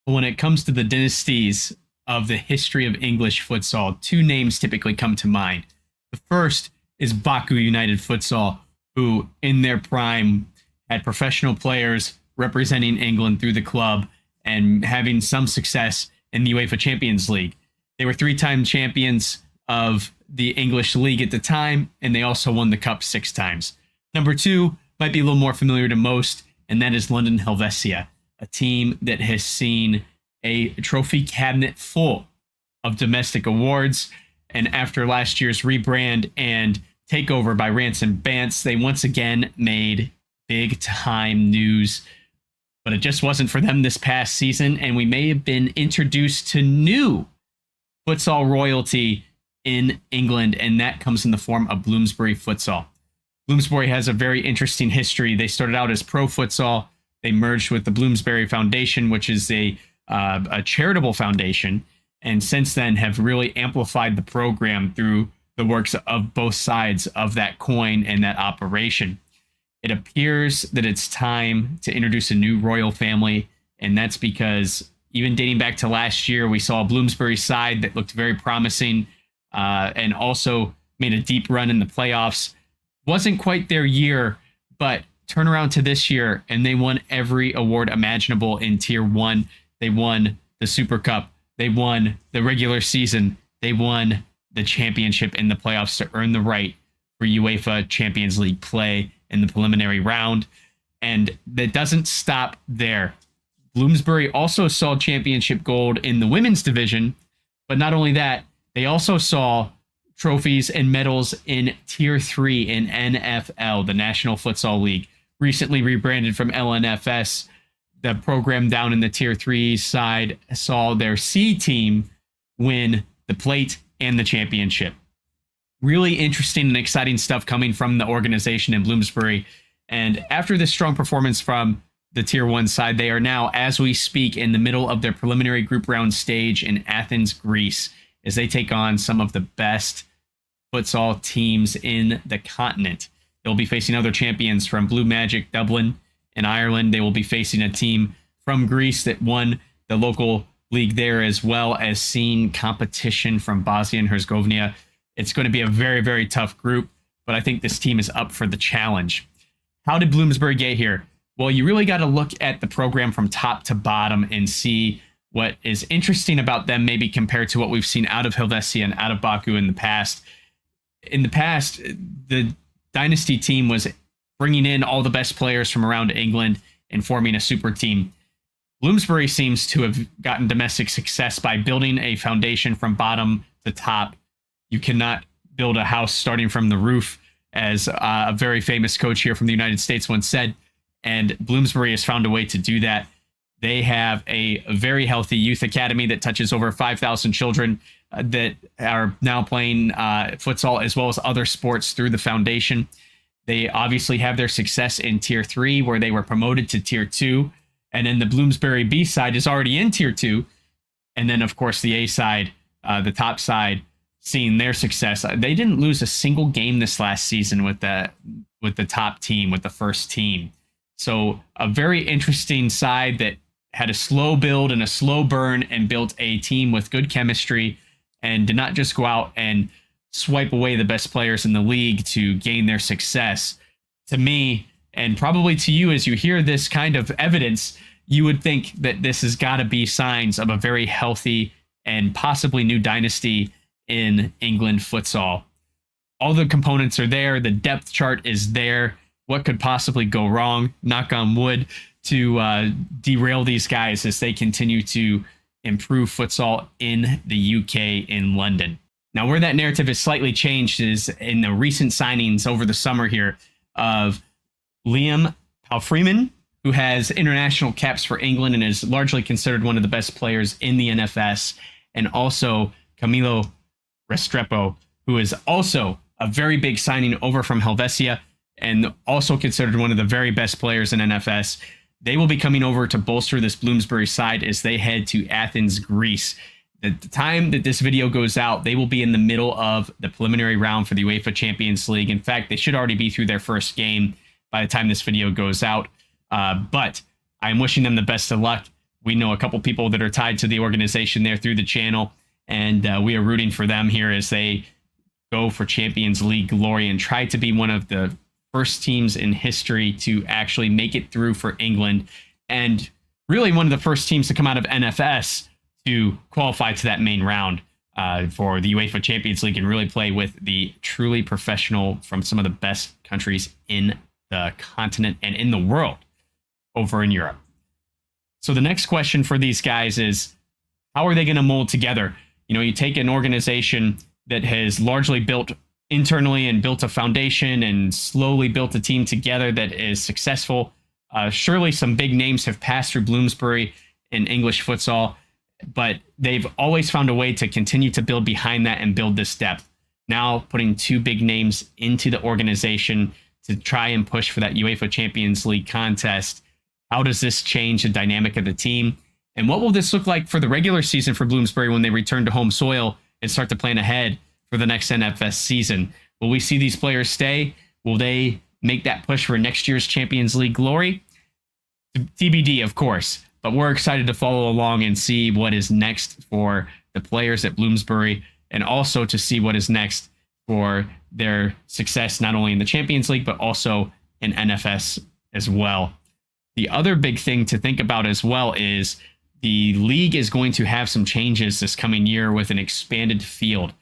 When it comes to the dynasties of the history of English futsal, two names typically come to mind. The first is Baku United Futsal, who in their prime had professional players representing England through the club and having some success in the UEFA Champions League. They were three-time champions of the English League at the time, and they also won the cup 6 times. Number two might be a little more familiar to most, and that is London Helvetia, a team that has seen a trophy cabinet full of domestic awards. And after last year's rebrand and takeover by Ransom Bants, they once again made big time news. But it just wasn't for them this past season, and we may have been introduced to new futsal royalty in England, and that comes in the form of Bloomsbury Futsal. Bloomsbury has a very interesting history. They started out as pro futsal. They merged with the Bloomsbury Foundation, which is a charitable foundation, and since then have really amplified the program through the works of both sides of that coin and that operation. It appears that it's time to introduce a new royal family, and that's because even dating back to last year, we saw a Bloomsbury side that looked very promising and also made a deep run in the playoffs. Wasn't quite their year, but turn around to this year, and they won every award imaginable in Tier 1. They won the Super Cup. They won the regular season. They won the championship in the playoffs to earn the right for UEFA Champions League play in the preliminary round. And that doesn't stop there. Bloomsbury also saw championship gold in the women's division, but not only that, they also saw trophies and medals in Tier 3 in NFL, the National Futsal League, recently rebranded from LNFS. The program down in the Tier 3 side saw their C team win the plate and the championship. Really interesting and exciting stuff coming from the organization in Bloomsbury. And after this strong performance from the Tier 1 side, they are now, as we speak, in the middle of their preliminary group round stage in Athens, Greece, as they take on some of the best futsal teams in the continent. They'll be facing other champions from Blue Magic Dublin in Ireland. They will be facing a team from Greece that won the local league there, as well as seeing competition from Bosnia and Herzegovina. It's going to be a very, very tough group, but I think this team is up for the challenge. How did Bloomsbury get here? Well, you really got to look at the program from top to bottom and see what is interesting about them, maybe compared to what we've seen out of Helvetia and out of Baku in the past. In the past, the Dynasty team was bringing in all the best players from around England and forming a super team. Bloomsbury seems to have gotten domestic success by building a foundation from bottom to top. You cannot build a house starting from the roof, as a very famous coach here from the United States once said, and Bloomsbury has found a way to do that. They have a very healthy youth academy that touches over 5,000 children that are now playing futsal as well as other sports through the foundation. They obviously have their success in Tier 3, where they were promoted to Tier 2. And then the Bloomsbury B side is already in Tier 2. And then, of course, the A side, the top side, seeing their success. They didn't lose a single game this last season with the top team, with the first team. So a very interesting side that had a slow build and a slow burn and built a team with good chemistry and did not just go out and swipe away the best players in the league to gain their success. To me, and probably to you as you hear this kind of evidence, you would think that this has got to be signs of a very healthy and possibly new dynasty in England futsal. All the components are there. The depth chart is there. What could possibly go wrong? Knock on wood, to derail these guys as they continue to improve futsal in the UK, in London. Now, where that narrative has slightly changed is in the recent signings over the summer here of Liam Palfreeman, who has international caps for England and is largely considered one of the best players in the NFS, and also Camilo Restrepo, who is also a very big signing over from Helvetia and also considered one of the very best players in NFS. They will be coming over to bolster this Bloomsbury side as they head to Athens, Greece. At the time that this video goes out, they will be in the middle of the preliminary round for the UEFA Champions League. In fact, they should already be through their first game by the time this video goes out. But I'm wishing them the best of luck. We know a couple people that are tied to the organization there through the channel, and we are rooting for them here as they go for Champions League glory and try to be one of the first teams in history to actually make it through for England, and really one of the first teams to come out of NFS to qualify to that main round for the UEFA Champions League and really play with the truly professional from some of the best countries in the continent and in the world over in Europe. So the next question for these guys is, how are they going to mold together? You know, you take an organization that has largely built internally and built a foundation and slowly built a team together that is successful. Surely some big names have passed through Bloomsbury in English futsal, but they've always found a way to continue to build behind that and build this depth. Now putting two big names into the organization to try and push for that UEFA Champions League contest. How does this change the dynamic of the team? And what will this look like for the regular season for Bloomsbury when they return to home soil and start to plan ahead for the next NFS season? Will we see these players stay? Will they make that push for next year's Champions League glory? TBD, of course, but we're excited to follow along and see what is next for the players at Bloomsbury, and also to see what is next for their success, not only in the Champions League, but also in NFS as well. The other big thing to think about as well is the league is going to have some changes this coming year with an expanded field.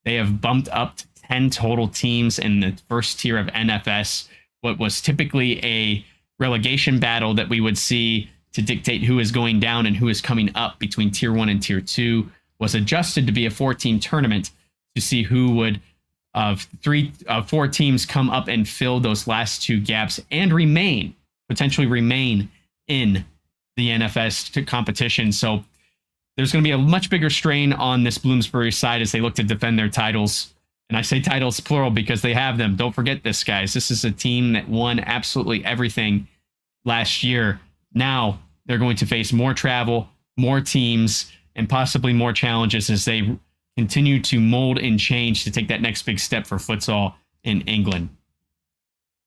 They have bumped up to 10 total teams in the first tier of NFS. What was typically a relegation battle that we would see to dictate who is going down and who is coming up between tier 1 and tier 2 was adjusted to be a 4-team tournament to see who would of 4 teams come up and fill those last 2 gaps and potentially remain in the NFS competition. So there's going to be a much bigger strain on this Bloomsbury side as they look to defend their titles. And I say titles plural because they have them. Don't forget this, guys. This is a team that won absolutely everything last year. Now they're going to face more travel, more teams, and possibly more challenges as they continue to mold and change to take that next big step for futsal in England.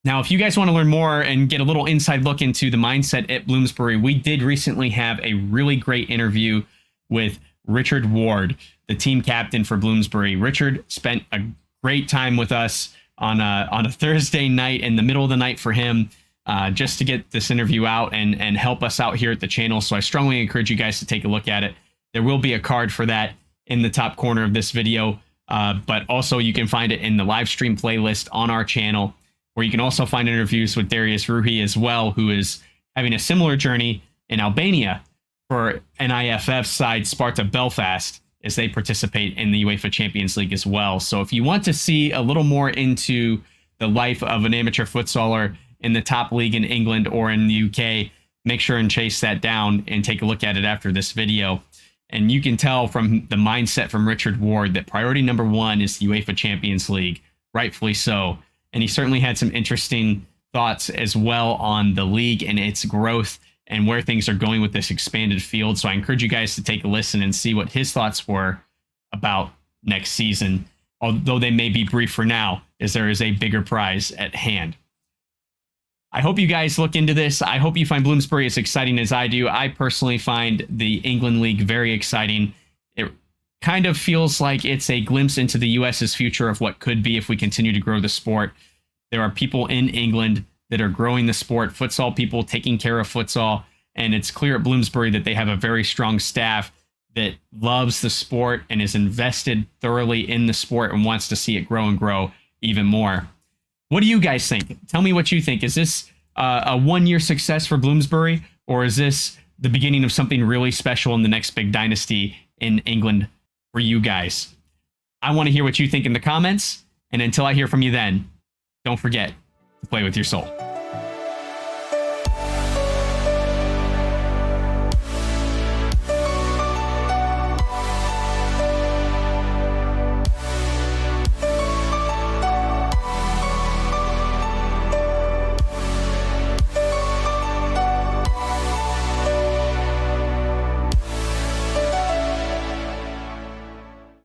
Now, if you guys want to learn more and get a little inside look into the mindset at Bloomsbury, we did recently have a really great interview with Richard Ward, the team captain for Bloomsbury. Richard spent a great time with us on a Thursday night, in the middle of the night for him, just to get this interview out and help us out here at the channel. So I strongly encourage you guys to take a look at it. There will be a card for that in the top corner of this video, but also you can find it in the live stream playlist on our channel, where you can also find interviews with Darius Ruhi as well, who is having a similar journey in Albania for NIFF side Sparta Belfast as they participate in the UEFA Champions League as well. So if you want to see a little more into the life of an amateur futsaler in the top league in England or in the UK, make sure and chase that down and take a look at it after this video. And you can tell from the mindset from Richard Ward that priority number 1 is the UEFA Champions League, rightfully so. And he certainly had some interesting thoughts as well on the league and its growth and where things are going with this expanded field. So I encourage you guys to take a listen and see what his thoughts were about next season, although they may be brief for now, as there is a bigger prize at hand. I hope you guys look into this. I hope you find Bloomsbury as exciting as I do. I personally find the England League very exciting. It kind of feels like it's a glimpse into the US's future of what could be if we continue to grow the sport. There are people in England that are growing the sport, futsal people taking care of futsal, and it's clear at Bloomsbury that they have a very strong staff that loves the sport and is invested thoroughly in the sport and wants to see it grow and grow even more. What do you guys think? Tell me what you think. Is this a one-year success for Bloomsbury, or is this the beginning of something really special in the next big dynasty in England for you guys? I want to hear what you think in the comments, and until I hear from you then, don't forget to play with your soul.